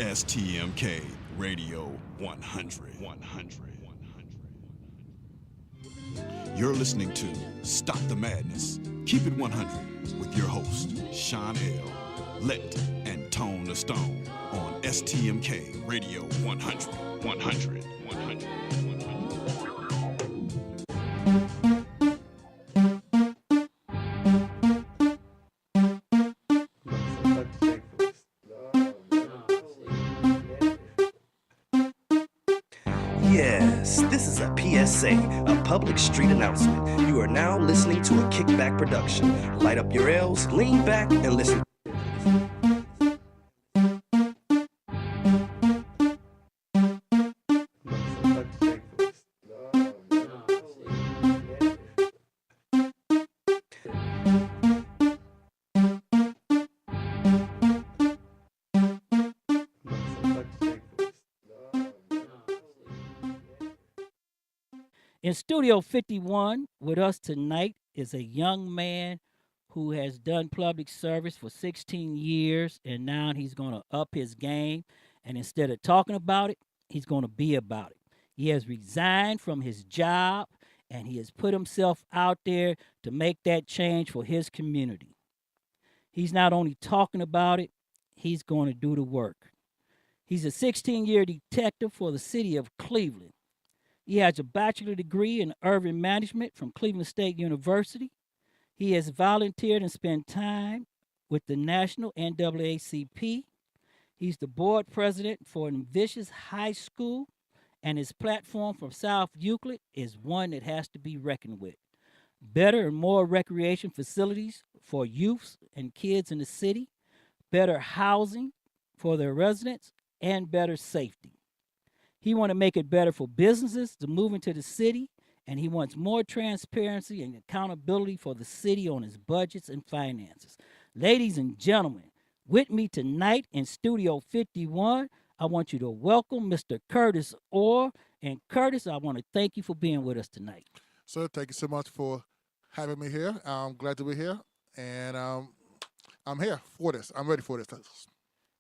STMK Radio 100. You're listening to Stop the Madness, Keep It 100 with your host, Sean L. Let and Tone the Stone on STMK Radio 100. 100. Yes, this is a PSA, a public street announcement. You are now listening to a kickback production. Light up your L's, lean back, and listen. In Studio 51 with us tonight is a young man who has done public service for 16 years, and now he's going to up his game. And instead of talking about it, he's going to be about it. He has resigned from his job, and he has put himself out there to make that change for his community. He's not only talking about it, he's going to do the work. He's a 16-year detective for the city of Cleveland. He has a bachelor degree in urban management from Cleveland State University. He has volunteered and spent time with the National NAACP. He's the board president for Ambitious High School, and his platform from South Euclid is one that has to be reckoned with. Better and more recreation facilities for youths and kids in the city, better housing for their residents, and better safety. He wants to make it better for businesses to move into the city, and he wants more transparency and accountability for the city on its budgets and finances. Ladies and gentlemen, with me tonight in Studio 51, I want you to welcome Mr. Curtis Orr. And Curtis, I want to thank you for being with us tonight. Sir, thank you so much for having me here. I'm glad to be here, and I'm here for this. I'm ready for this.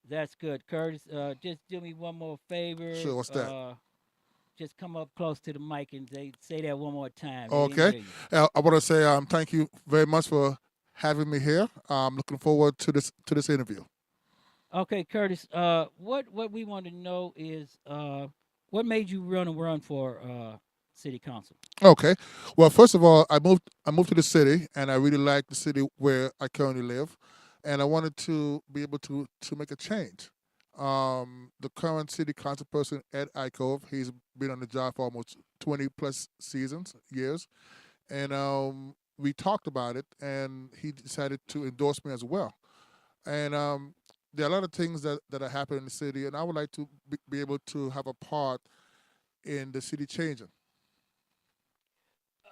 That's good, Curtis. Just do me one more favor. Sure, what's that? Just come up close to the mic and say that one more time. Okay. I want to say thank you very much for having me here. I'm looking forward to this interview. Okay, Curtis. What we want to know is what made you run for city council? Okay. Well, first of all, I moved to the city, and I really like the city where I currently live, and I wanted to be able to make a change. The current city council person, Ed Ikove, he's been on the job for almost 20 plus years, and we talked about it, and he decided to endorse me as well. And there are a lot of things that are happening in the city, and I would like to be able to have a part in the city changing.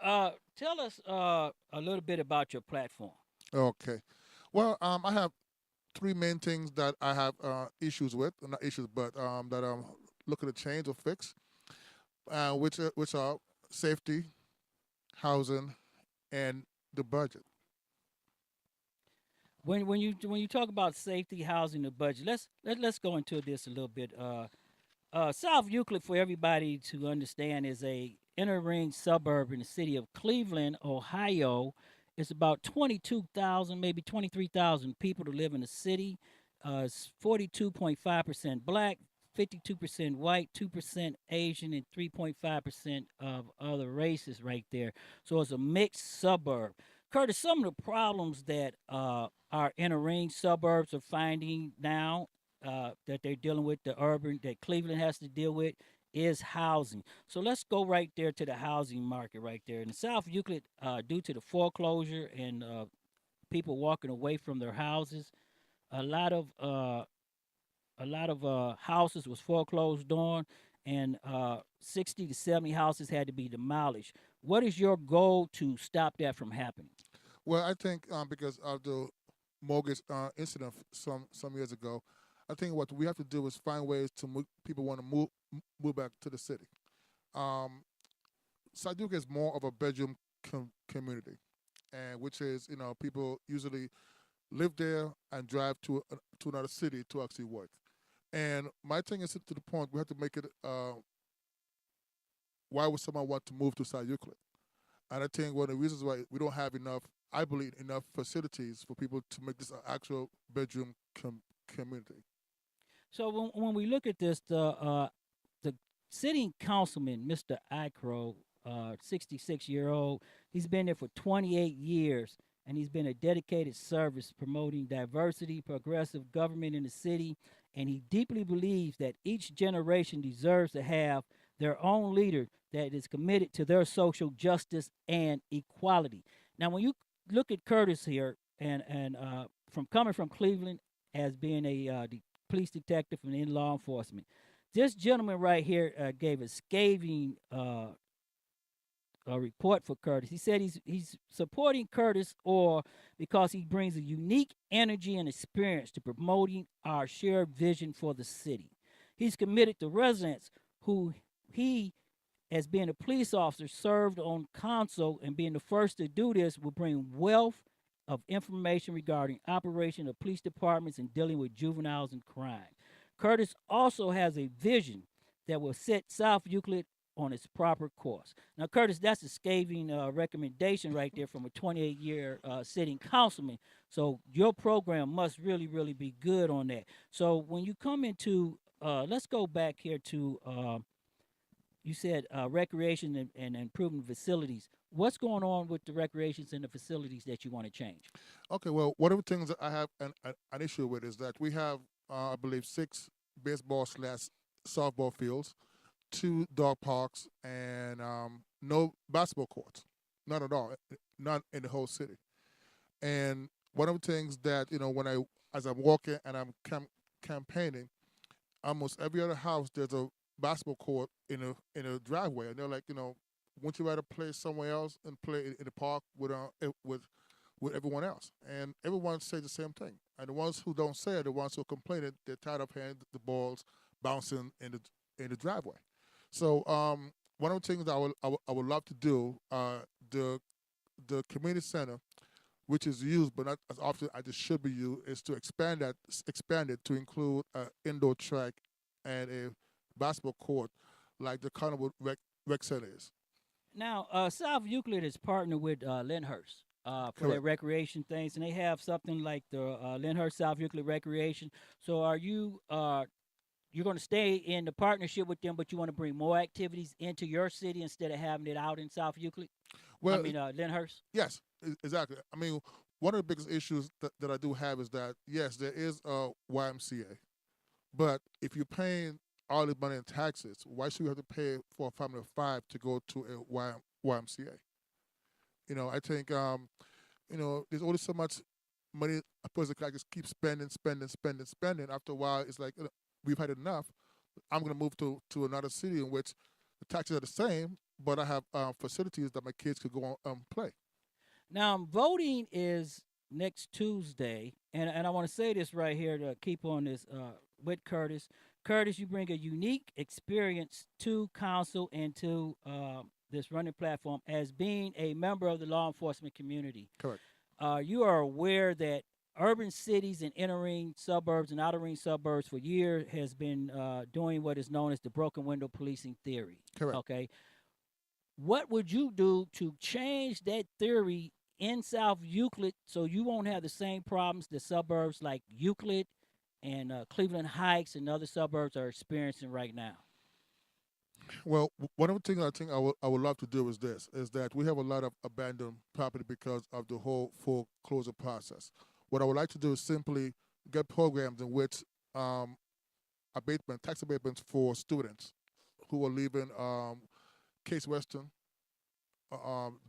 Tell us a little bit about your platform. Okay. Well, I have three main things that I have issues with, not issues, but that I'm looking to change or fix, which are safety, housing, and the budget. When you talk about safety, housing, the budget, let's go into this a little bit. South Euclid, for everybody to understand, is a inner ring suburb in the city of Cleveland, Ohio. It's about 22,000, maybe 23,000 people to live in the city. It's 42.5% black, 52% white, 2% Asian, and 3.5% of other races right there. So it's a mixed suburb. Curtis, some of the problems that our inner ring suburbs are finding now that they're dealing with, that Cleveland has to deal with, is housing. So let's go right there to the housing market right there. In South Euclid, due to the foreclosure and people walking away from their houses, a lot of houses was foreclosed on, and 60 to 70 houses had to be demolished. What is your goal to stop that from happening? Well, I think because of the mortgage incident some years ago, I think what we have to do is find ways to people want to move back to the city. Um, Saduka is more of a bedroom community, and which is people usually live there and drive to another city to actually work. And my thing is to the point we have to make it. Why would someone want to move to South Euclid? And I think one of the reasons why we don't have enough, I believe, enough facilities for people to make this an actual bedroom community. So when we look at this, the sitting councilman, Mr. Icro, 66-year-old, he's been there for 28 years, and he's been a dedicated service promoting diversity, progressive government in the city, and he deeply believes that each generation deserves to have their own leader that is committed to their social justice and equality. Now, when you look at Curtis here, and from coming from Cleveland as being a police detective and in law enforcement, this gentleman right here gave a scathing a report for Curtis. He said he's supporting Curtis or because he brings a unique energy and experience to promoting our shared vision for the city. He's committed to residents who he, as being a police officer, served on council, and being the first to do this will bring wealth of information regarding operation of police departments and dealing with juveniles and crime. Curtis also has a vision that will set South Euclid on its proper course. Now, Curtis, that's a scathing recommendation right there from a 28-year sitting councilman. So your program must really, really be good on that. So when you come into, let's go back here to, you said recreation and improving facilities. What's going on with the recreations and the facilities that you want to change? Okay, well, one of the things that I have an issue with is that we have, I believe, 6 baseball slash softball fields, 2 dog parks, and no basketball courts. Not at all. Not in the whole city. And one of the things that, as I'm walking and I'm campaigning, almost every other house there's a basketball court in a driveway, and they're like, wouldn't you rather play somewhere else and play in the park with everyone else? And everyone says the same thing. And the ones who don't say it, the ones who complain it, they're tired of hearing the balls bouncing in the driveway. So one of the things that I would love to do, the community center, which is used but not as often as it should be used, is to expand it to include an indoor track and a basketball court like the Carnival Rec Center is. Now, South Euclid is partnered with Lyndhurst for their Correct. recreation things, and they have something like the Lyndhurst South Euclid Recreation. So, are you you're going to stay in the partnership with them, but you want to bring more activities into your city instead of having it out in South Euclid? I Well, mean, Lyndhurst. yes, exactly. I mean, one of the biggest issues that I do have is that, yes, there is a YMCA, but if you're paying all this money in taxes, why should you have to pay for a family of 5 to go to a YMCA? I think, there's only so much money a person can just keep spending. After a while, it's like, we've had enough. I'm going to move to another city in which the taxes are the same, but I have facilities that my kids could go on play. Now, voting is next Tuesday, and I want to say this right here to keep on this with Curtis. Curtis, you bring a unique experience to council and to this running platform as being a member of the law enforcement community. Correct. You are aware that urban cities and inner ring suburbs and outer ring suburbs for years has been doing what is known as the broken window policing theory. Correct. Okay. What would you do to change that theory in South Euclid so you won't have the same problems the suburbs like Euclid and Cleveland Heights and other suburbs are experiencing right now? Well, one of the things I think I would love to do is that we have a lot of abandoned property because of the whole foreclosure process. What I would like to do is simply get programs in which tax abatements for students who are leaving Case Western,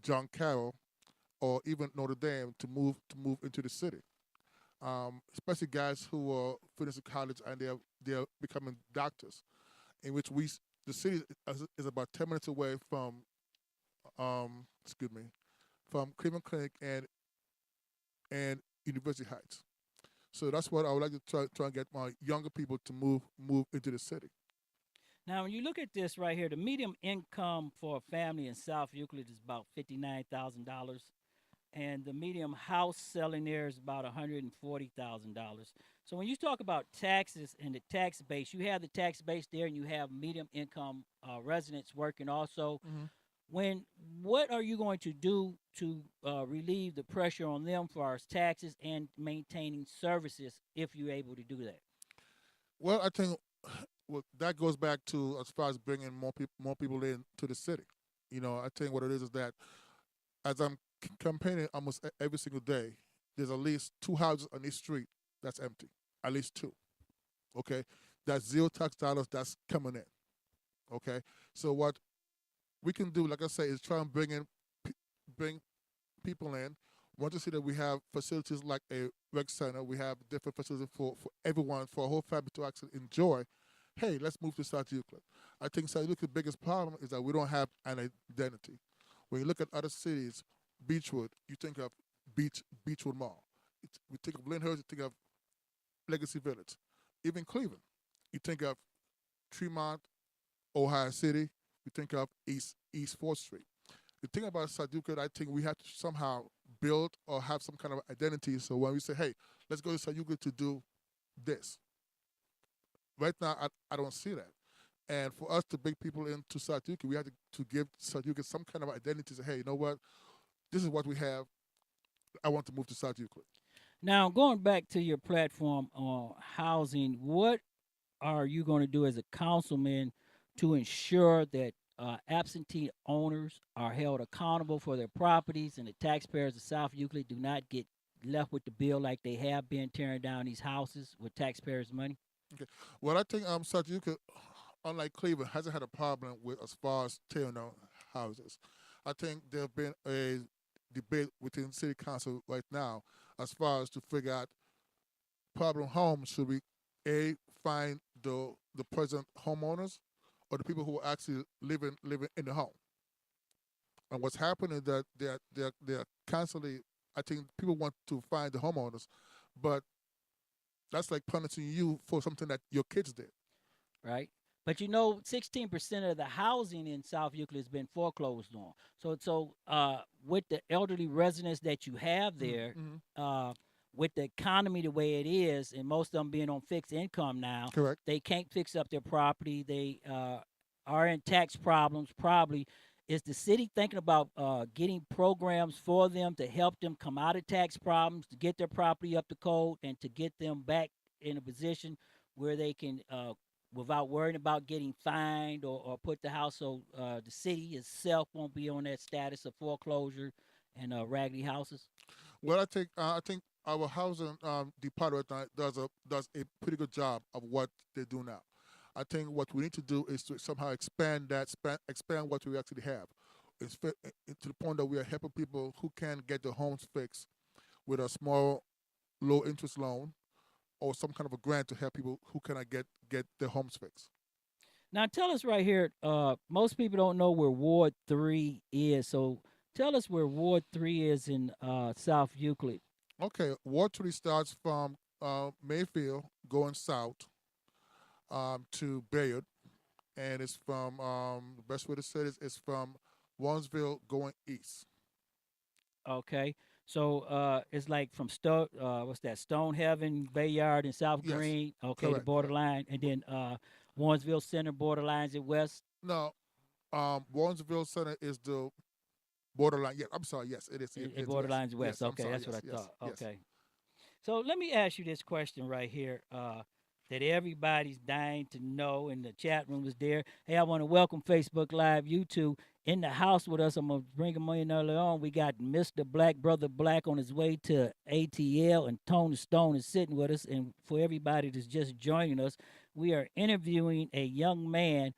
John Carroll, or even Notre Dame to move into the city. Especially guys who are finishing college and they're becoming doctors, in which the city is about 10 minutes away from from Cleveland Clinic and University Heights. So that's what I would like to try and get my younger people to move into the city. Now, when you look at this right here, the median income for a family in South Euclid is about $59,000. and the medium house selling there is about $140,000. So when you talk about taxes and the tax base, you have the tax base there, and you have medium income residents working also. Hmm. When what are you going to do to relieve the pressure on them for our taxes and maintaining services if you're able to do that? Well, I think that goes back to as far as bringing more people in to the city. I think what it is that as I'm campaigning almost every single day, there's at least two houses on this street that's empty. At least two. Okay, that's zero tax dollars that's coming in. Okay, so what we can do, like I say, is try and bring people in. Want to see that we have facilities like a rec center. We have different facilities for everyone, for a whole family to actually enjoy. Hey, let's move to South Euclid. I think South Euclid's biggest problem is that we don't have an identity. When you look at other cities, Beechwood, you think of Beechwood Mall. We think of Lyndhurst, you think of Legacy Village. Even Cleveland, you think of Tremont, Ohio City, you think of East 4th Street. The thing about South Euclid, I think we have to somehow build or have some kind of identity. So when we say, hey, let's go to South Euclid to do this. Right now, I don't see that. And for us to bring people into South Euclid, we have to give South Euclid some kind of identity. Say, hey, you know what? This is what we have. I want to move to South Euclid. Now, going back to your platform on housing, what are you going to do as a councilman to ensure that absentee owners are held accountable for their properties and the taxpayers of South Euclid do not get left with the bill like they have been tearing down these houses with taxpayers' money? Okay. Well, I think South Euclid, unlike Cleveland, hasn't had a problem with as far as tearing down houses. I think there have been a debate within city council right now as far as to figure out problem homes. Should we find the present homeowners or the people who are actually living in the home? And what's happening is that they're constantly. I think people want to find the homeowners, but that's like punishing you for something that your kids did. Right? But 16% of the housing in South Euclid has been foreclosed on. So with the elderly residents that you have there, Mm-hmm. with the economy the way it is, and most of them being on fixed income now, Correct. they can't fix up their property. They are in tax problems. Probably is the city thinking about getting programs for them to help them come out of tax problems, to get their property up to code, and to get them back in a position where they can without worrying about getting fined or put the house so the city itself won't be on that status of foreclosure and raggedy houses? Well, I think our housing department does a pretty good job of what they do now. I think what we need to do is to somehow expand what we actually have. To the point that we are helping people who can get their homes fixed with a small, low interest loan or some kind of a grant to help people who cannot get their homes fixed. Now tell us right here, most people don't know where Ward 3 is. So tell us where Ward 3 is in South Euclid. Okay, Ward 3 starts from Mayfield going south to Bayard, and it's from the best way to say this is from Warrensville going east. Okay. So it's like from what's that? Stonehaven, Bayard, and South Yes, Green. Okay, the correct. borderline, and then Warrensville Center borderlines at west. No, Warrensville Center is the borderline. Yeah, I'm sorry. Yes, it is. It It's west. borderlines west. Yes, I'm Okay, sorry. that's what Yes, I yes, thought. yes. Okay. So let me ask you this question right here that everybody's dying to know, and the chat room is there. Hey, I want to welcome Facebook Live, YouTube. In the house with us, I'm going to bring him in early on. We got Mr. Black, Brother Black, on his way to ATL, and Tony Stone is sitting with us. And for everybody that's just joining us, we are interviewing a young man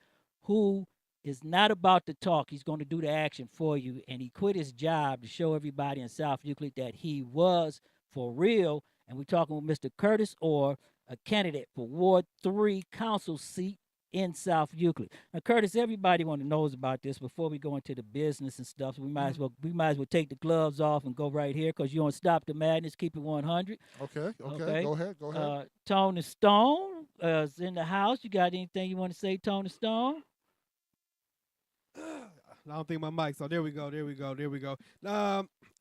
who is not about to talk. He's going to do the action for you. And he quit his job to show everybody in South Euclid that he was for real. And we're talking with Mr. Curtis Orr, a candidate for Ward 3 Council seat in South Euclid. Now, Curtis, everybody want to knows about this. Before we go into the business and stuff, so we might as well take the gloves off and go right here because you want to stop the madness, keep it 100. Okay. Okay. Go ahead. Tony Stone is in the house. You got anything you want to say, Tony Stone? I don't think my mic. So there we go.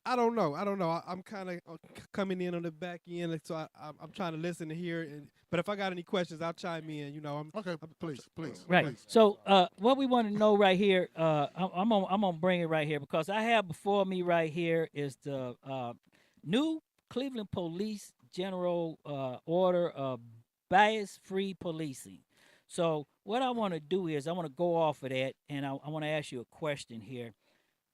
I don't know. I'm kind of coming in on the back end, like, so I'm trying to listen to hear. But if I got any questions, I'll chime in. Okay, please. Right. Please. So, what we want to know right here, I'm gonna bring it right here because I have before me right here is the new Cleveland Police General Order of Bias-Free Policing. So, what I want to do is I want to go off of that, and I want to ask you a question here.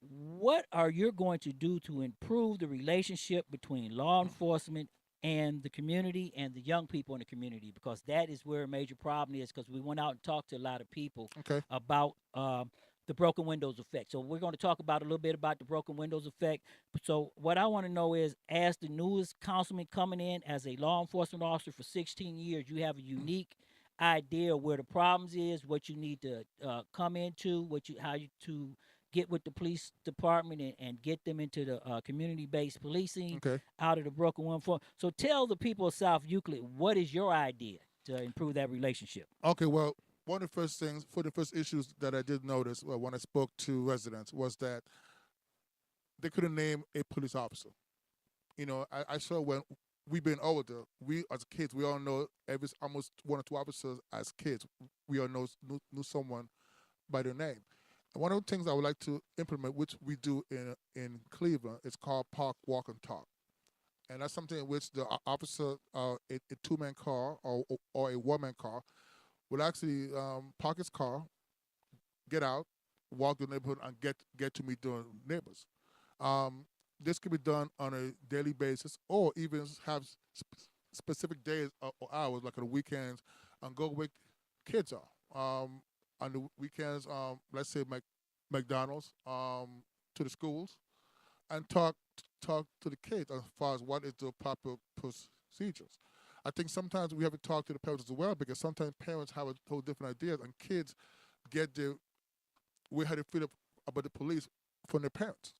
What are you going to do to improve the relationship between law enforcement and the community and the young people in the community? Because that is where a major problem is. Because we went out and talked to a lot of people Okay. about the broken windows effect. So we're going to talk about a little bit about the broken windows effect. So what I want to know is, as the newest councilman coming in as a law enforcement officer for 16 years, you have a unique idea where the problems is, what you need to come into, how you to get with the police department and get them into the community-based policing Okay. out of the broken one form. So tell the people of South Euclid, what is your idea to improve that relationship? Okay. Well, one of the first things, for the first issues that I did notice when I spoke to residents was that they couldn't name a police officer. I saw when we been older, we as kids, we all know almost one or two officers as kids. We all knew someone by their name. And one of the things I would like to implement, which we do in Cleveland, is called Park, Walk, and Talk. And that's something in which the officer, a two-man car or a one-man car, will actually park his car, get out, walk the neighborhood, and get to meet the neighbors. This can be done on a daily basis, or even have specific days or hours, like on the weekends, and go where kids are. On the weekends, let's say McDonald's, to the schools, and talk to the kids as far as what is the proper procedures. I think sometimes we have to talk to the parents as well, because sometimes parents have a whole different ideas, and kids get their way how they feel about the police from their parents.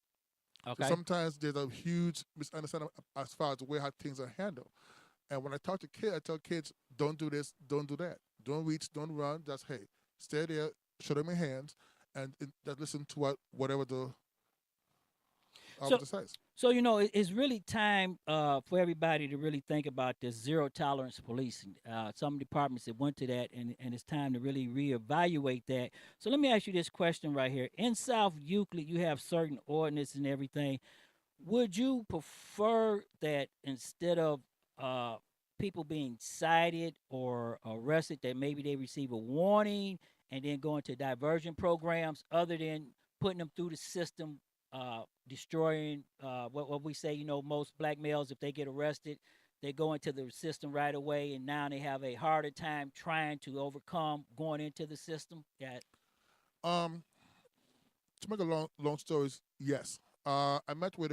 Okay. So sometimes there's a huge misunderstanding as far as the way how things are handled. And when I talk to kids, I tell kids, don't do this, don't do that. Don't reach, don't run. Just, hey, stay there, show them your hands, and just listen to whatever the officer says. So it's really time for everybody to really think about this zero tolerance policing. Some departments that went to that, and it's time to really reevaluate that. So let me ask you this question right here. In South Euclid, you have certain ordinance and everything. Would you prefer that instead of people being cited or arrested, that maybe they receive a warning and then go into diversion programs, other than putting them through the system, destroying what we say? Most black males, if they get arrested, they go into the system right away, and now they have a harder time trying to overcome going into the system. Yeah. Um, to make a long story, yes. I met with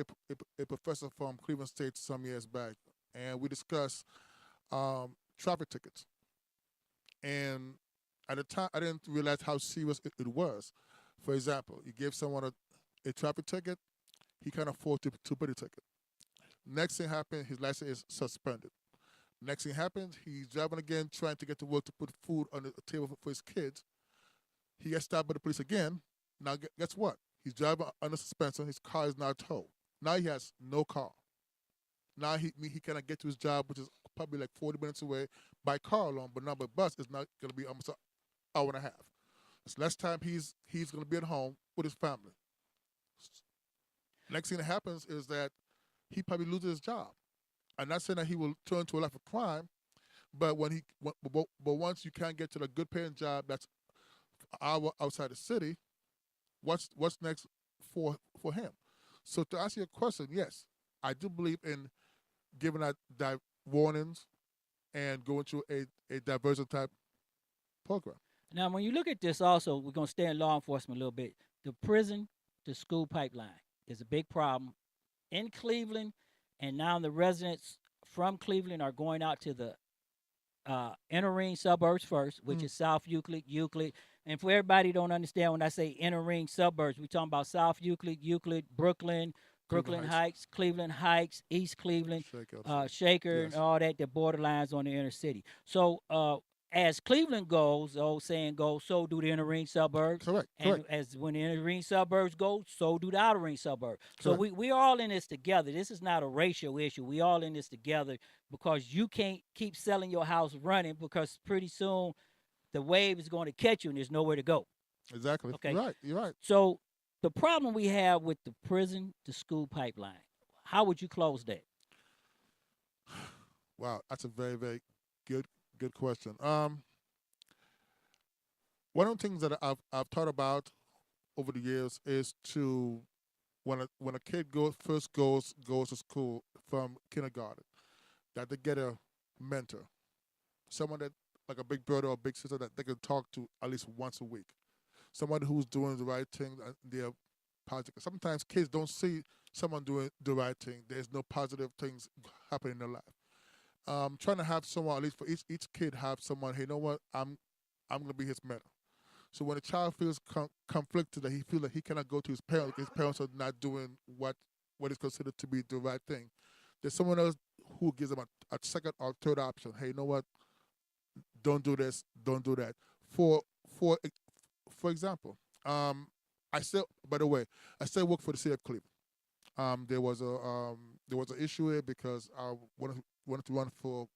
a professor from Cleveland State some years back, and we discussed traffic tickets. And at the time, I didn't realize how serious it was. For example, you give someone a traffic ticket, he can't afford to pay the ticket. Next thing happens, his license is suspended. Next thing happens, he's driving again, trying to get to work to put food on the table for his kids. He gets stopped by the police again. Now, guess what? He's driving under suspension. His car is now towed. Now he has no car. Now he cannot get to his job, which is probably like 40 minutes away by car alone, but now by bus is not going to be almost an hour and a half. It's less time he's going to be at home with his family. Next thing that happens is that he probably loses his job. I'm not saying that he will turn to a life of crime, but but once you can't get to the good paying job that's an hour outside the city, what's next for him? So to answer your question, yes, I do believe in giving out warnings and going through a diversion type program. Now, when you look at this, also, we're going to stay in law enforcement a little bit. The prison to school pipeline is a big problem in Cleveland, and now the residents from Cleveland are going out to the inner ring suburbs first, which is South Euclid. And for everybody who don't understand, when I say inner ring suburbs, we're talking about South Euclid, Brooklyn Heights, Cleveland Heights, East Cleveland, Shaker, Yes. and all that borderlines on the inner city. So as Cleveland goes, the old saying goes, so do the inner ring suburbs. Correct. And Correct. as when the inner ring suburbs go, so do the outer ring suburbs. So Correct. we all in this together. This is not a racial issue. We all in this together because you can't keep selling your house running because pretty soon the wave is going to catch you and there's nowhere to go. Exactly. Okay. You're right. You're right. So the problem we have with the prison to school pipeline, how would you close that? Wow, that's a very, very good question. One of the things that I've thought about over the years is to when a kid first goes to school from kindergarten, that they get a mentor, someone that like a big brother or big sister that they can talk to at least once a week, someone who's doing the right thing. They're positive. Sometimes kids don't see someone doing the right thing. There's no positive things happening in their life. Trying to have someone, at least for each kid, have someone. Hey, you know what? I'm gonna be his mentor. So when a child feels conflicted, that he feels like he cannot go to his parents are not doing what is considered to be the right thing, there's someone else who gives them a second or third option. Hey, you know what? Don't do this. Don't do that. For example, I still, by the way, I still work for the city of Cleveland. There was an issue here because I wanted to run for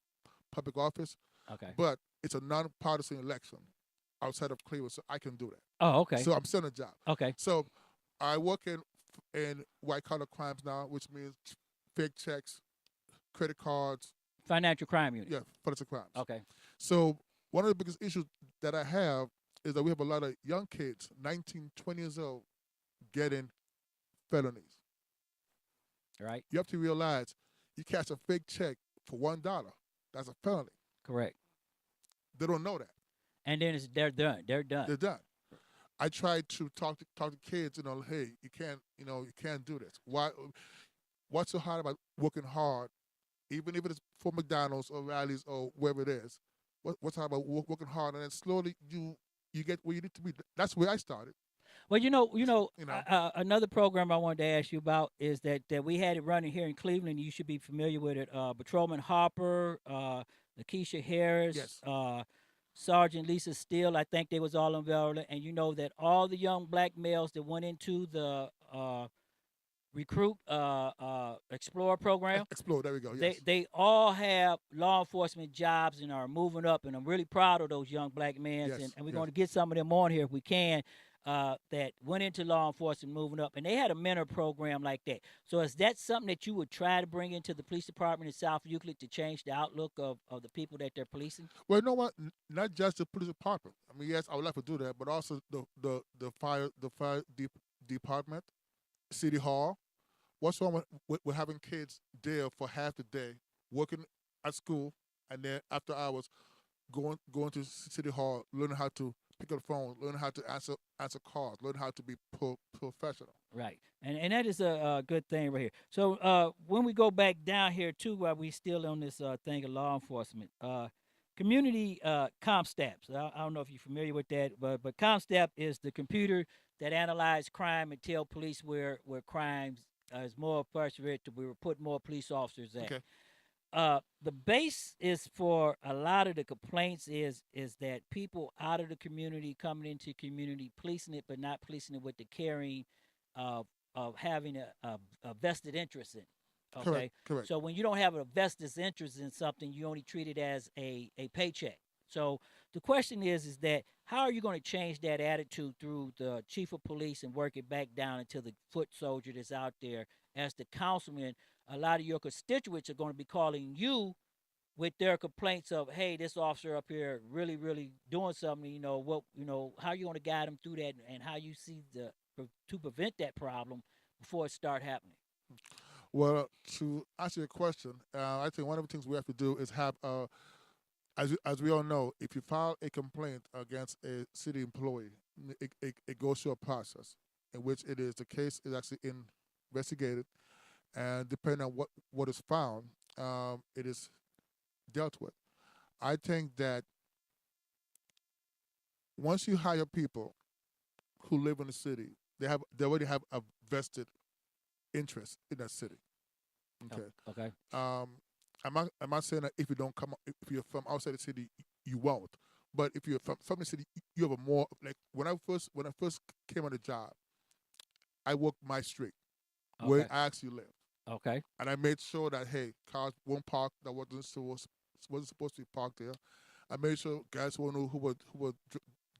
public office, Okay. but it's a nonpartisan election outside of Cleveland, so I can do that. Oh, okay. So I'm still in a job. Okay. So I work in white collar crimes now, which means fake checks, credit cards, Financial crime unit. yeah, financial crimes. Okay. So one of the biggest issues that I have is that we have a lot of young kids, 19, 20 years old, getting felonies. Right. You have to realize you catch a fake check for $1, that's a felony. Correct. They don't know that. And then they're done. They're done. They're done. I try to talk to kids, hey, you can't do this. What's so hard about working hard, even if it's for McDonald's or Rally's or wherever it is? What's hard about working hard, and then slowly you get where you need to be. That's where I started. Well, another program I wanted to ask you about is that we had it running here in Cleveland. You should be familiar with it. Patrolman Harper, Lakeisha Harris, Yes. Sergeant Lisa Steele. I think they was all involved, and you know that all the young black males that went into the recruit Explorer program. Explode. There we go. Yes. They all have law enforcement jobs and are moving up, and I'm really proud of those young black men. Yes, And we're yes. going to get some of them on here if we can. That went into law enforcement, moving up, and they had a mentor program like that. So is that something that you would try to bring into the police department in South Euclid to change the outlook of the people that they're policing? Well, you know what? Not just the police department. I mean, yes, I would like to do that, but also the fire department, city hall. What's wrong with having kids there for half the day, working at school, and then after hours, going to city hall, learning how to pick up the phone, learning how to answer calls, learning how to be professional. Right, and that is a good thing right here. So when we go back down here too, while we still on this thing of law enforcement, community CompStaps. I don't know if you're familiar with that, but CompStap is the computer that analyze crime and tell police where crimes is more frustrated to we put more police officers at. Okay. The base is for a lot of the complaints is that people out of the community coming into community policing it, but not policing it with the caring of having a vested interest in. Okay. Correct. So when you don't have a vested interest in something, you only treat it as a paycheck. So the question is that how are you going to change that attitude through the chief of police and work it back down into the foot soldier that's out there as the councilman? A lot of your constituents are going to be calling you with their complaints of, hey, this officer up here really, really doing something. How are you going to guide them through that, and how you see to prevent that problem before it start happening? Well, to answer your question, I think one of the things we have to do is have, as we all know, if you file a complaint against a city employee, it goes through a process in which the case is actually investigated, and depending on what is found, it is dealt with. I think that once you hire people who live in the city, they already have a vested interest in that city. Okay. Okay. I'm not saying that if you're from outside the city, you won't. But if you're from the city, you have a more like when I first came on the job, I walked my street where Okay. I actually live, Okay. and I made sure that hey, cars won't park that wasn't supposed to be parked there. I made sure guys who were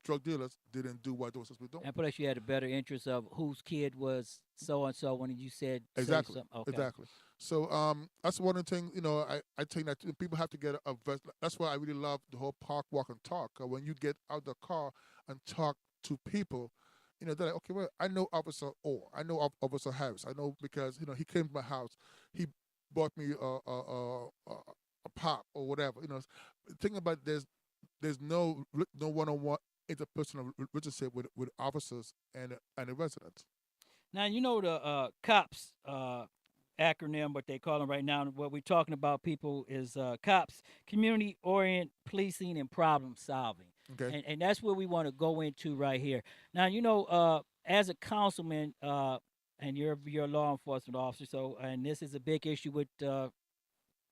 drug dealers didn't do what they were supposed to be doing. And plus, you had a better interest of whose kid was so and so when you said say Exactly. something. Okay. Exactly. So that's one of the things, I think that people have to get a vest. That's why I really love the whole park, walk, and talk. When you get out the car and talk to people, they're like, okay, well, I know Officer Orr. I know Officer Harris. I know because, he came to my house. He bought me a pop or whatever. The thing about there's no one-on-one interpersonal relationship with officers and the residents. Now you know the cops acronym, what they call them right now. And what we're talking about, people, is cops, community oriented policing and problem solving, Okay. and that's where we want to go into right here. Now as a councilman, and you're a law enforcement officer, so and this is a big issue with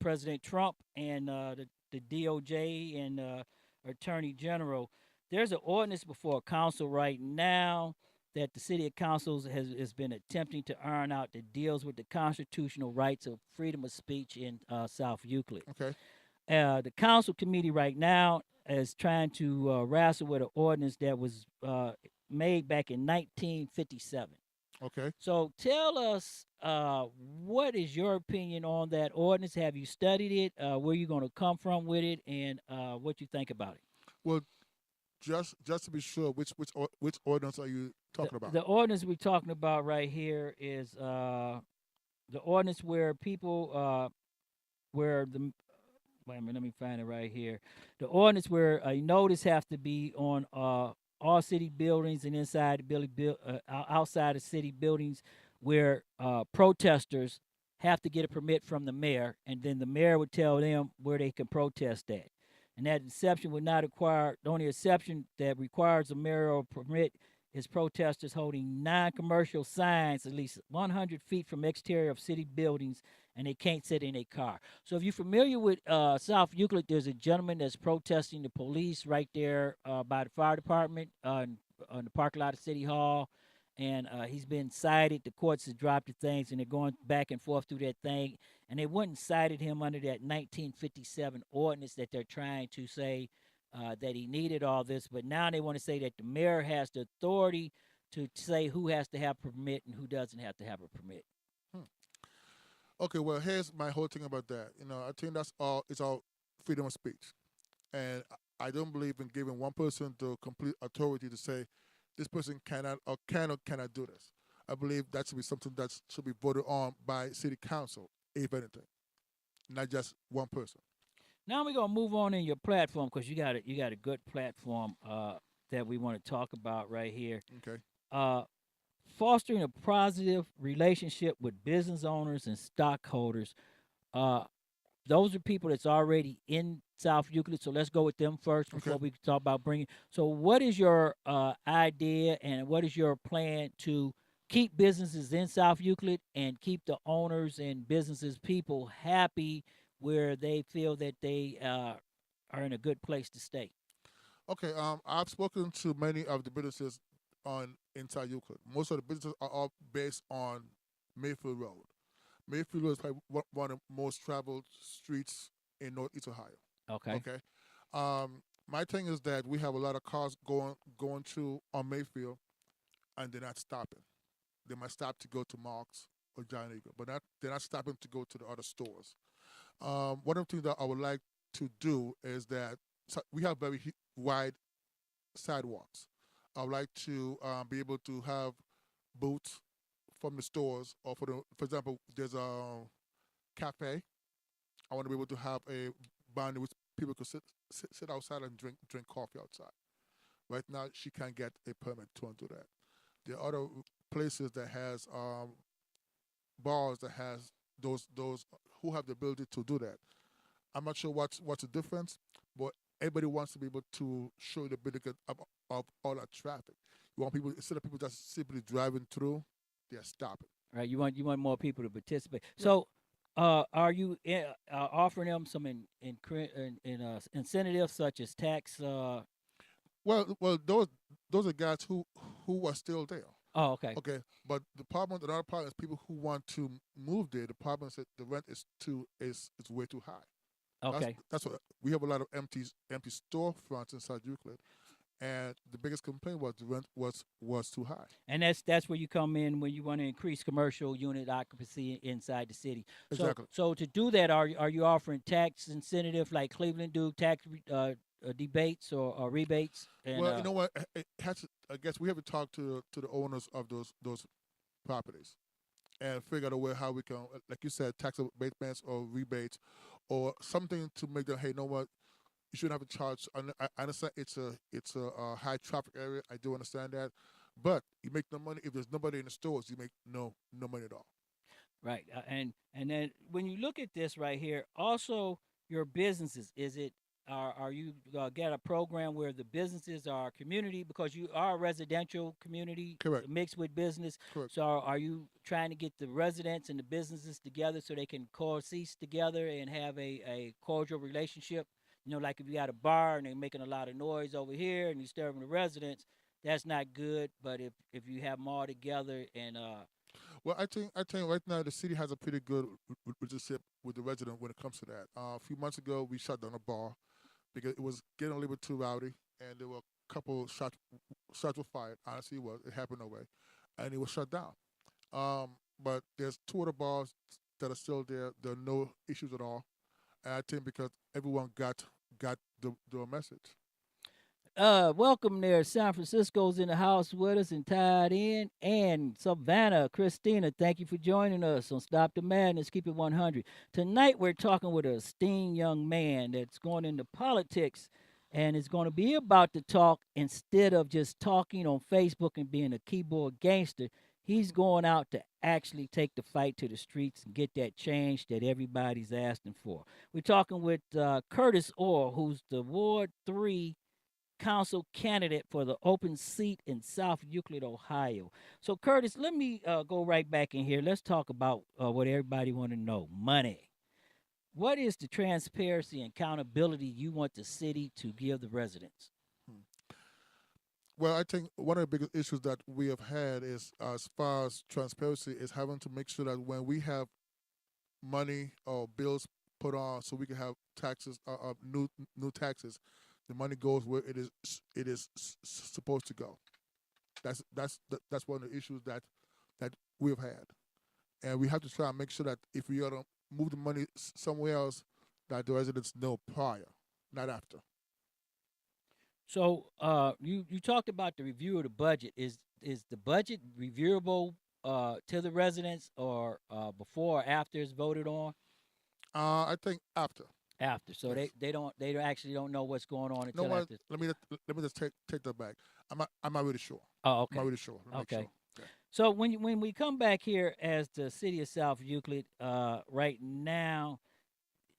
President Trump and the DOJ and Attorney General. There's an ordinance before council right now that the city of councils has been attempting to iron out that deals with the constitutional rights of freedom of speech in South Euclid. Okay. The council committee right now is trying to wrestle with an ordinance that was made back in 1957. Okay. So tell us, what is your opinion on that ordinance? Have you studied it? Where you going to come from with it, and what you think about it? Well, just to be sure, which ordinance are you talking about? The ordinance we're talking about right here is the ordinance where people where the wait a minute, let me find it right here. The ordinance where a notice have to be on all city buildings and inside the outside of city buildings where protesters have to get a permit from the mayor, and then the mayor would tell them where they can protest at. And that exception would not require, the only exception that requires a mayoral permit is protesters holding non-commercial signs at least 100 feet from exterior of city buildings, and they can't sit in a car. So if you're familiar with South Euclid, there's a gentleman that's protesting the police right there by the fire department on the parking lot of City Hall, and he's been cited. The courts have dropped the things, and they're going back and forth through that thing. And they wouldn't cited him under that 1957 ordinance that they're trying to say that he needed all this. But now they want to say that the mayor has the authority to say who has to have a permit and who doesn't have to have a permit. Okay, well, here's my whole thing about that. I think that's all. It's all freedom of speech, and I don't believe in giving one person the complete authority to say this person cannot or cannot do this. I believe that should be something that should be voted on by city council, if anything, not just one person. Now we're gonna move on in your platform, because you got a good platform that we want to talk about right here. Okay. Fostering a positive relationship with business owners and stockholders. Those are people that's already in South Euclid, so let's go with them first before Okay. we talk about bringing. So, what is your idea, and what is your plan to keep businesses in South Euclid and keep the owners and businesses people happy, where they feel that they are in a good place to stay? Okay. I've spoken to many of the businesses on inside Euclid. Most of the businesses are all based on Mayfield Road. Mayfield Road is probably one of the most traveled streets in Northeast Ohio. Okay. Okay. My thing is that we have a lot of cars going through on Mayfield, and they're not stopping. They might stop to go to Marks or Giant Eagle, but they're not stopping to go to the other stores. One of the things that I would like to do is that we have very wide sidewalks. I would like to be able to have booths from the stores, or for example, there's a cafe. I want to be able to have a boundary which people could sit outside and drink coffee outside. Right now, she can't get a permit to do that. There are other places that has bars that has those who have the ability to do that. I'm not sure what's the difference, but everybody wants to be able to show the benefit of all that traffic. You want people, instead of people just simply driving through, they're stopping. Right. You want more people to participate. Yeah. So, are you offering them some incentives such as tax? Well, those are guys who are still there. Oh, okay, Okay, but another problem is people who want to move there. The problem is that the rent is way too high. okay. That's what we have a lot of empty storefronts in South Euclid, and the biggest complaint was the rent was too high. And that's where you come in when you want to increase commercial unit occupancy inside the city. So Exactly. so to do that, are you offering tax incentive like Cleveland do, debates or rebates? And Well, you know what? It has to, I guess we have to talk to the owners of those properties and figure out a way how we can, like you said, tax abatements or rebates or something to make them. Hey, you know what? You shouldn't have to charge. I understand it's a high traffic area. I do understand that, but you make no money if there's nobody in the stores. You make no money at all. right, and then when you look at this right here, also your businesses, is it are you get a program where the businesses are community because you are a residential community Correct. mixed with business? Correct. So are you trying to get the residents and the businesses together so they can coexist together and have a cordial relationship? You know, like if you got a bar and they're making a lot of noise over here and you're disturbing the residents, that's not good. But if you have them all together and Well, I think right now the city has a pretty good relationship with the resident when it comes to that. A few months ago, we shut down a bar because it was getting a little bit too rowdy, and there were a couple shots were fired. Honestly, it was. It happened no way, and it was shut down. But there's two other bars that are still there. There are no issues at all, and I think because everyone got the message. welcome there. San Francisco's in the house with us and tied in. And Savannah, Christina, thank you for joining us on Stop the Madness, Keep It 100. Tonight we're talking with a esteemed young man that's going into politics and is going to be about to talk instead of just talking on Facebook and being a keyboard gangster. He's going out to actually take the fight to the streets and get that change that everybody's asking for. We're talking with Curtis Orr, who's the Ward 3 Council candidate for the open seat in South Euclid, Ohio. So, Curtis, let me go right back in here. Let's talk about what everybody want to know: money. What is the transparency and accountability you want the city to give the residents? Hmm. Well, I think one of the biggest issues that we have had is, as far as transparency, is having to make sure that when we have money or bills put on, so we can have taxes, new taxes, the money goes where it is supposed to go. That's one of the issues that we've had, and we have to try and make sure that if we are to move the money somewhere else, that the residents know prior, not after. So, you talked about the review of the budget. Is the budget reviewable to the residents or before or after it's voted on? I think after. After, so Yes. they actually don't know what's going on No until one. after. Let me just take that back. I'm not really sure. Oh, I'm not okay, really sure. Let me make okay. sure. Yeah. So when we come back here as the city of South Euclid, right now,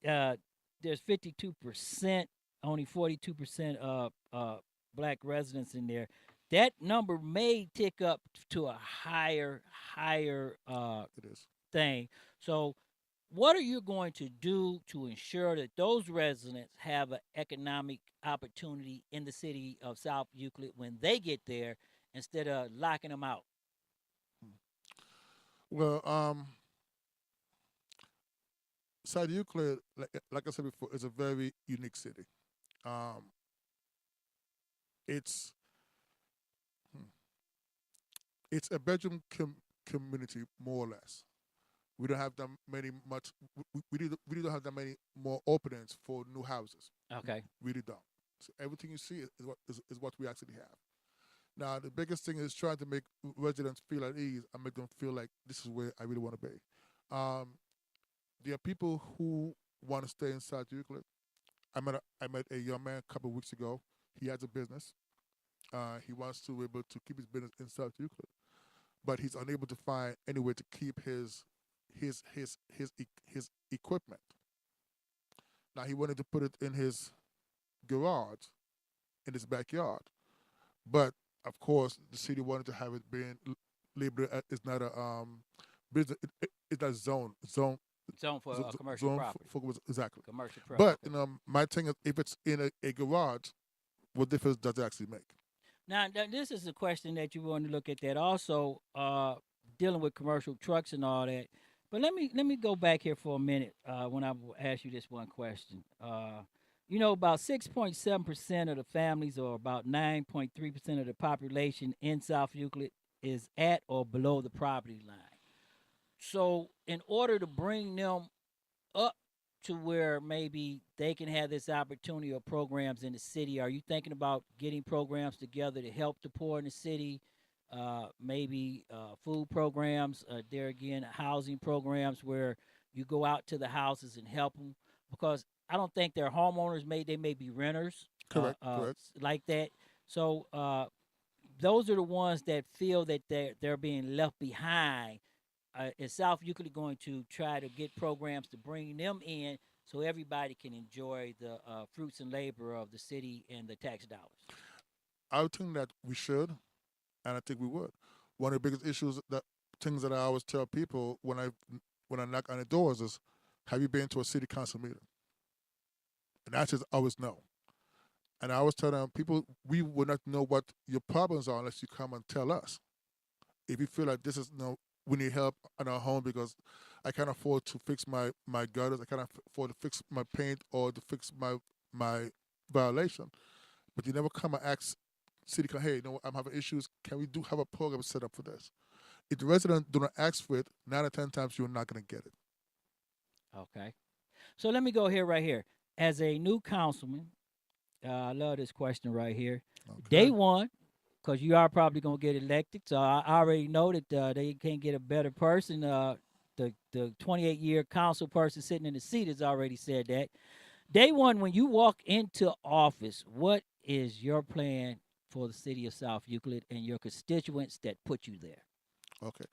uh, there's 52%, only 42% of black residents in there. That number may tick up to a higher It is. thing. So, what are you going to do to ensure that those residents have an economic opportunity in the city of South Euclid when they get there instead of locking them out? Well, South Euclid, like I said before, is a very unique city. Um, it's hmm, it's a bedroom community, more or less. We don't have that many much. We don't have that many more openings for new houses. We Okay. really don't. So everything you see is what we actually have. Now, the biggest thing is trying to make residents feel at ease and make them feel like this is where I really want to be. Um, there are people who want to stay inside Euclid. I met a young man a couple of weeks ago. He has a business. He wants to be able to keep his business in South Euclid, but he's unable to find any way to keep his equipment. Now he wanted to put it in his garage in his backyard, but of course the city wanted to have it being labeled as it's not a business. It's not zone. Zone for commercial zone property. Exactly. Commercial property. But my thing is, if it's in a garage, what difference does it actually make? Now, this is a question that you want to look at that also dealing with commercial trucks and all that. But let me go back here for a minute when I ask you this one question. About 6.7% of the families, or about 9.3% of the population in South Euclid, is at or below the poverty line. So, in order to bring them up to where maybe they can have this opportunity or programs in the city, are you thinking about getting programs together to help the poor in the city? Maybe food programs, there again, housing programs where you go out to the houses and help them, because I don't think they're homeowners. They may be renters, Correct. like that. So those are the ones that feel that they're being left behind. Is South Euclid going to try to get programs to bring them in so everybody can enjoy the fruits and labor of the city and the tax dollars? I would think that we should, and I think we would. One of the biggest things that I always tell people when I knock on the doors is, have you been to a city council meeting? And the answer is always no. And I always tell them, people, we will not know what your problems are unless you come and tell us. If you feel like this is we need help in our home because I can't afford to fix my gutters, I can't afford to fix my paint or to fix my violation, but you never come and ask city, hey, I'm having issues. Can we have a program set up for this? If the resident do not ask for it, 9 or 10 times you're not going to get it. Okay. So let me go here, right here. As a new councilman, I love this question right here. Okay. Day one, because you are probably going to get elected, so I already know that they can't get a better person. The 28-year council person sitting in the seat has already said that. Day one, when you walk into office, what is your plan for the city of South Euclid and your constituents that put you there? Okay.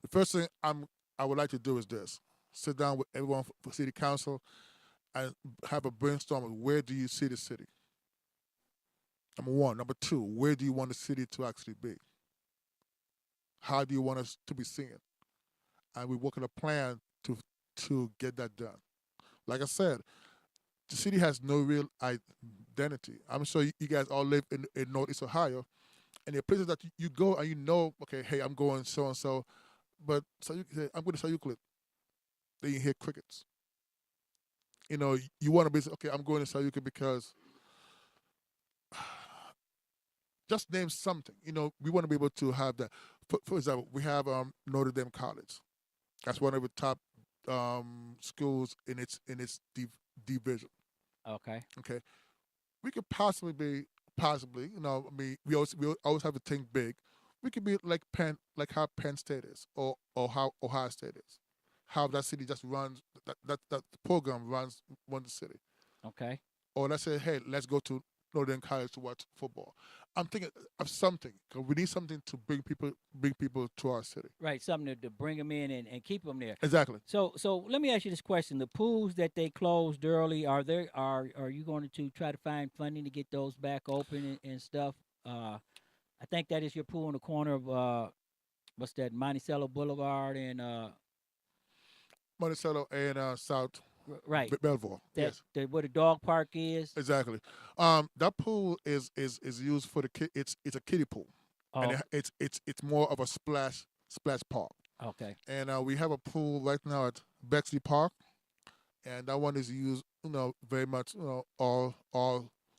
The first thing I would like to do is this. Sit down with everyone for city council and have a brainstorm of where do you see the city? Number one. Number two, where do you want the city to actually be? How do you want us to be seen? And we work on a plan to get that done. Like I said, the city has no real identity. I'm sure you guys all live in Northeast Ohio, and there are places that you go and okay, hey, I'm going so and so, but I'm going to South Euclid. Then you hear crickets. You want to be, okay, I'm going to South Euclid because just name something. We want to be able to have that. For example, we have Notre Dame College. That's one of the top schools in its division. Okay. Okay. We could possibly be we always have to think big. We could be like how Penn State is, or how Ohio State is. How that city just runs that program runs the city. Okay. Or let's say, hey, let's go to Notre Dame College to watch football. I'm thinking of something, because we need something to bring people to our city. Right, something to bring them in and keep them there. Exactly. So let me ask you this question: the pools that they closed early, are you going to try to find funding to get those back open and stuff? I think that is your pool in the corner of what's that, Monticello Boulevard and Monticello and South. Right. Belleville. Yes. Where the dog park is. Exactly. That pool is used for the kid. It's a kiddie pool, and it's more of a splash park. Okay. And we have a pool right now at Bexley Park, and that one is used, very much, all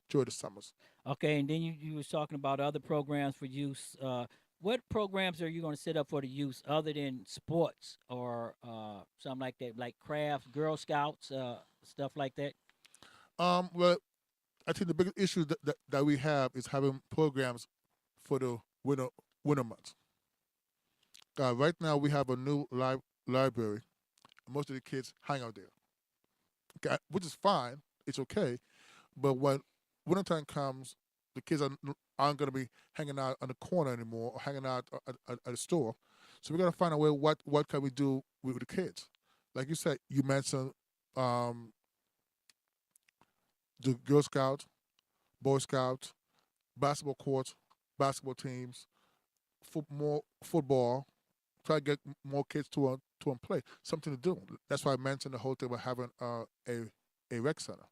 through the summers. Okay, and then you was talking about other programs for use. What programs are you going to set up for the youth other than sports or something like that, like crafts, Girl Scouts, stuff like that? Well, I think the biggest issue that we have is having programs for the winter months. Right now, we have a new library. Most of the kids hang out there, okay, which is fine. It's okay. But when wintertime comes, the kids aren't going to be hanging out on the corner anymore or hanging out at a store. So we're going to find a way, what can we do with the kids? Like you said, you mentioned the Girl Scouts, Boy Scouts, basketball courts, basketball teams, more football. Try to get more kids to long-term play, something to do. That's why I mentioned the whole thing about having a rec center.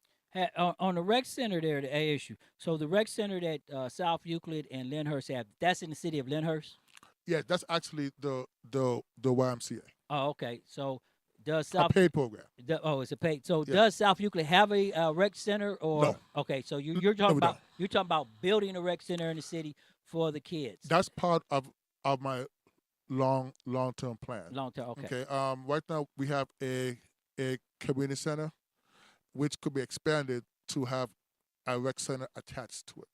On the rec center there, the ASU. So the rec center that South Euclid and Lyndhurst have, that's in the city of Lyndhurst? Yeah, that's actually the YMCA. Oh, okay. So does A South paid program. it's a paid. So Yeah. does South Euclid have a rec center or No. Okay, so you're No, talking we about don't. you're talking about building a rec center in the city for the kids. That's part of my long-term plan. Long term. Okay. Okay. Right now we have a community center, which could be expanded to have a rec center attached to it.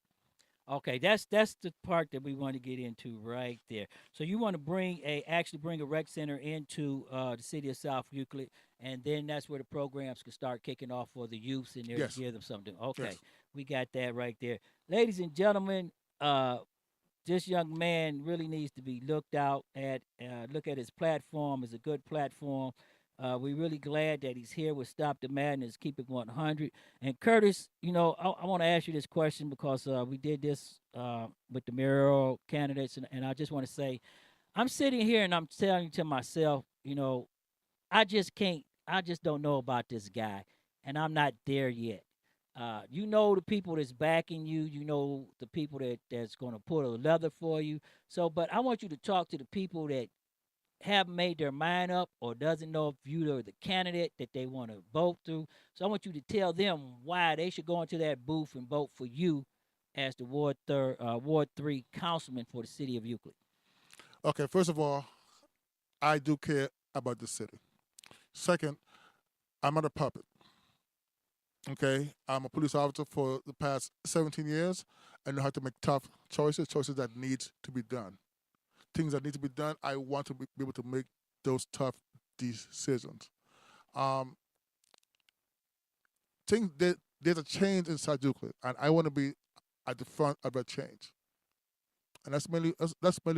Okay, that's the part that we want to get into right there. So you want to actually bring a rec center into the city of South Euclid, and then that's where the programs can start kicking off for the youths in there Yes. to give them something. Okay, Yes. we got that right there, ladies and gentlemen. This young man really needs to be looked out at. Look at his platform; it's a good platform. We're really glad that he's here with Stop the Madness, Keep It 100. And Curtis, I want to ask you this question because we did this with the mayoral candidates, and I just want to say, I'm sitting here and I'm telling to myself, I just don't know about this guy, and I'm not there yet. The people that's backing you, the people that's going to pull a leather for you. So, but I want you to talk to the people that haven't made their mind up or doesn't know if you're the candidate that they want to vote through. So I want you to tell them why they should go into that booth and vote for you as the Ward-3 councilman for the city of Euclid. Okay, first of all, I do care about the city. Second, I'm not a puppet. Okay, I'm a police officer for the past 17 years. I know how to make tough choices that need to be done. Things that need to be done, I want to be able to make those tough decisions. There's a change in South Euclid, and I want to be at the front of that change. And that's mainly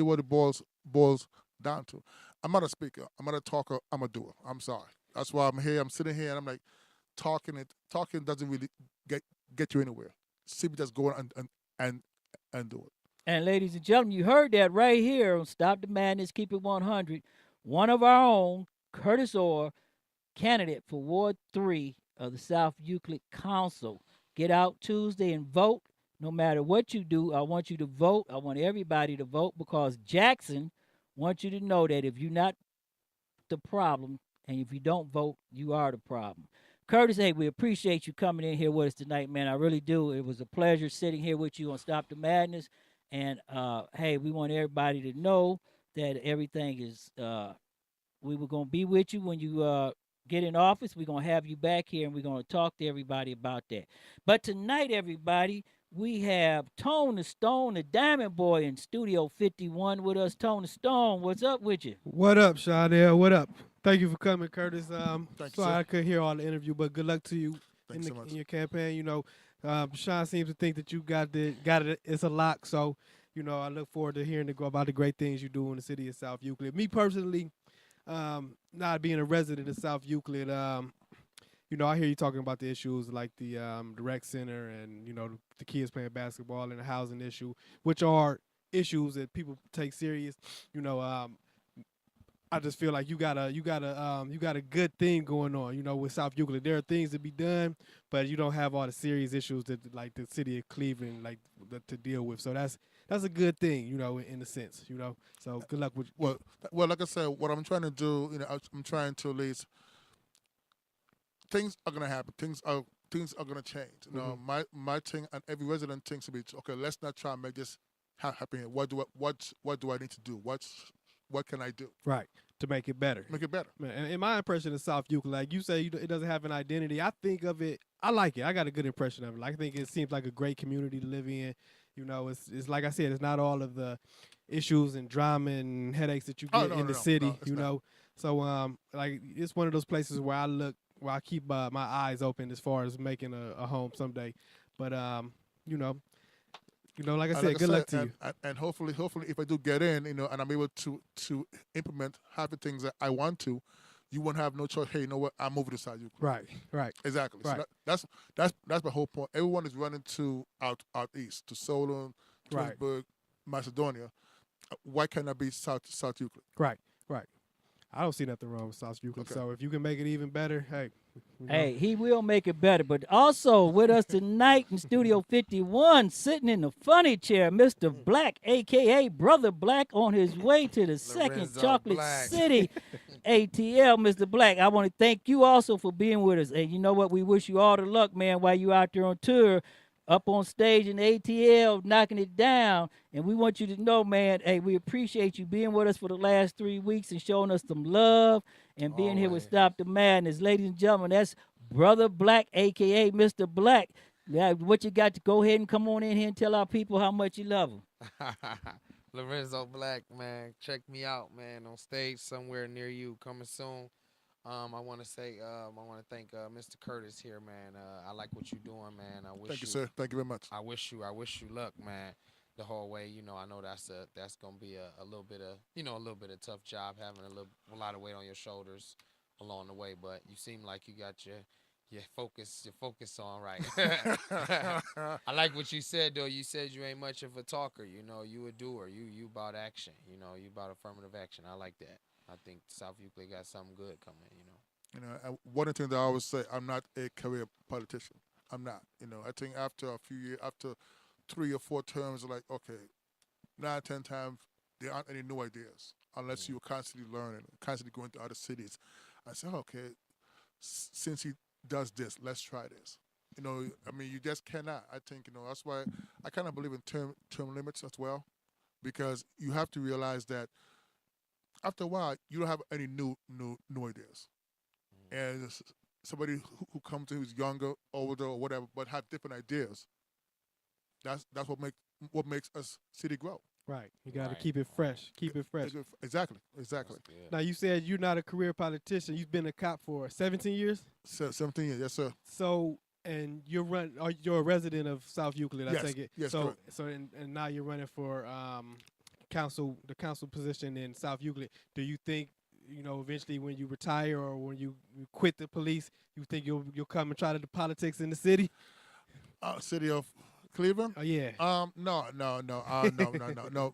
what it boils down to. I'm not a speaker. I'm not a talker. I'm a doer. I'm sorry. That's why I'm here. I'm sitting here, and I'm like, talking doesn't really get you anywhere. Simply just go and do it. And ladies and gentlemen, you heard that right here on Stop the Madness, Keep It 100. One of our own, Curtis Orr, candidate for Ward 3 of the South Euclid Council. Get out Tuesday and vote. No matter what you do, I want you to vote. I want everybody to vote because Jackson wants you to know that if you're not the problem and if you don't vote, you are the problem. Curtis, hey, we appreciate you coming in here with us tonight, man. I really do. It was a pleasure sitting here with you on Stop the Madness. And, hey, we want everybody to know that everything is we were going to be with you when you get in office. We're going to have you back here, and we're going to talk to everybody about that. But tonight, everybody, we have Tone the Stone, the Diamond Boy, in Studio 51 with us. Tone the Stone, what's up with you? What up, Shawnell? What up? Thank you for coming, Curtis. Thank you, Sorry sir. I couldn't hear all the interview, but good luck to you Thanks so much. in your campaign. Sean seems to think that you got it. It's a lock. So, I look forward to hearing about the great things you do in the city of South Euclid. Me personally, not being a resident of South Euclid, I hear you talking about the issues like the rec center and the kids playing basketball and the housing issue, which are issues that people take serious. I just feel like you got a good thing going on, with South Euclid. There are things to be done, but you don't have all the serious issues that like the city of Cleveland to deal with. So that's a good thing, in a sense, So good luck with. Well, like I said, what I'm trying to do, I'm trying to at least. Things are gonna happen. Things are gonna change. My thing and every resident thinks to be okay. Let's not try and make this happen here. What do I need to do? What can I do? Right. To make it better. Make it better. Man, and in my impression of South Euclid, like you say, it doesn't have an identity. I think of it. I like it. I got a good impression of it. I think it seems like a great community to live in. It's like I said, it's not all of the issues and drama and headaches that you get in the city. So like it's one of those places where I keep my eyes open as far as making a home someday. But like I said, good luck to you. And hopefully, if I do get in, and I'm able to implement half the things that I want to, you won't have no choice. Hey, you know what? I'm moving to South Euclid. Right. Exactly. Right. So that's my whole point. Everyone is running to out east to Solon, Twinsburg, Macedonia. Why can't I be South Euclid? Right. I don't see nothing wrong with South Euclid. Okay. So if you can make it even better, hey. you know. Hey, he will make it better. But also with us tonight in Studio 51, sitting in the funny chair, Mr. Black, a.k.a. Brother Black, on his way to the second Lorenzo Chocolate Black. City ATL. Mr. Black, I want to thank you also for being with us. And you know what? We wish you all the luck, man, while you out there on tour, up on stage in the ATL, knocking it down. And we want you to know, man, hey, we appreciate you being with us for the last 3 weeks and showing us some love and being here with Always. Stop the Madness. Ladies and gentlemen, that's Brother Black, a.k.a. Mr. Black. Yeah, what you got to go ahead and come on in here and tell our people how much you love them. Lorenzo Black, man. Check me out, man, on stage somewhere near you, coming soon. I want to say, I want to thank Mr. Curtis here, man. I like what you're doing, man. I wish Thank you, sir. Thank you very much. I wish you luck, man. The whole way, you know, I know that's gonna be a little bit of, you know, a little bit of tough job, having a lot of weight on your shoulders along the way. But you seem like you got your focus on right. I like what you said though. You said you ain't much of a talker. You know, you a doer. You about action. You know, you about affirmative action. I like that. I think South Euclid got something good coming. You know. You know, one of the things I always say, I'm not a career politician. I'm not. You know, I think after a few years, after 3 or 4 terms, like, okay, 9, 10 times, there aren't any new ideas unless you're constantly learning, constantly going to other cities. I said, okay, since he does this, let's try this. You know, I mean, you just cannot. I think, you know, that's why I kind of believe in term limits as well, because you have to realize that after a while, you don't have any new ideas. And somebody who comes in who's younger, older, or whatever, but have different ideas. That's what makes us city grow. Right. You got to Right. keep it fresh. Keep it fresh. Exactly. That's good. Now, you said you're not a career politician. You've been a cop for 17 years? 17 years, yes, sir. So, and you're a resident of South Euclid, I Yes, take it. yes, so, correct. and now you're running for the council position in South Euclid. Do you think, you know, eventually when you retire or when you quit the police, you think you'll come and try to do politics in the city? City of Cleveland? Oh yeah. No.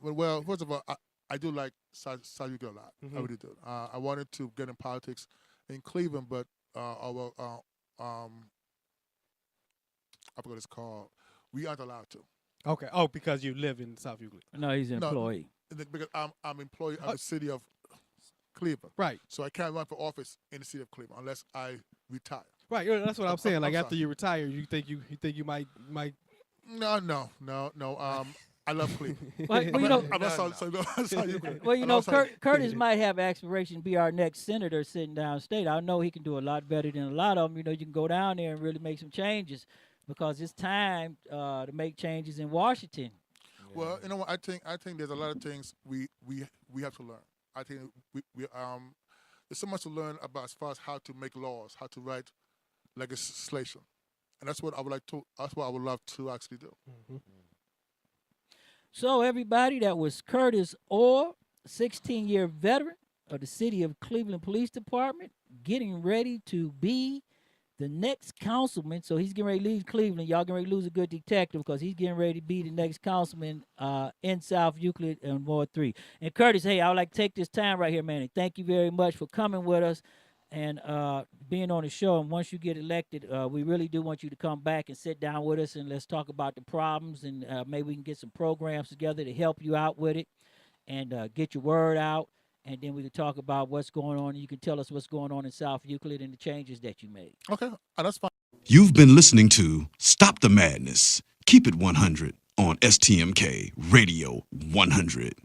Well, first of all, I do like South Euclid a lot. I really do. I wanted to get in politics in Cleveland, but I forgot what it's called. We aren't allowed to. Okay. Oh, because you live in South Euclid. No, he's an No. employee. Because I'm employed of the city of Cleveland. Right. So I can't run for office in the city of Cleveland unless I retire. Right. That's what I'm saying. Like I'm after sorry. you retire, you think you might. No. I love Cleveland. Well, you know, I'm not South Euclid. well, you I know, love South Euclid. Curtis might have aspiration to be our next senator sitting downstate. I know he can do a lot better than a lot of them. You know, you can go down there and really make some changes because it's time to make changes in Washington. Well, you know what? I think there's a lot of things we have to learn. I think we there's so much to learn about as far as how to make laws, how to write legislation, and that's what I would like to. That's what I would love to actually do. So everybody, that was Curtis Orr, 16-year veteran of the City of Cleveland Police Department, getting ready to be the next councilman. So he's getting ready to leave Cleveland. Y'all getting ready to lose a good detective because he's getting ready to be the next councilman in South Euclid and Ward 3. And Curtis, hey, I would like to take this time right here, man, and thank you very much for coming with us and being on the show. And once you get elected, we really do want you to come back and sit down with us and let's talk about the problems and maybe we can get some programs together to help you out with it and get your word out. And then we can talk about what's going on. You can tell us what's going on in South Euclid and the changes that you made. Okay, that's fine. You've been listening to Stop the Madness. Keep it 100 on STMK Radio 100.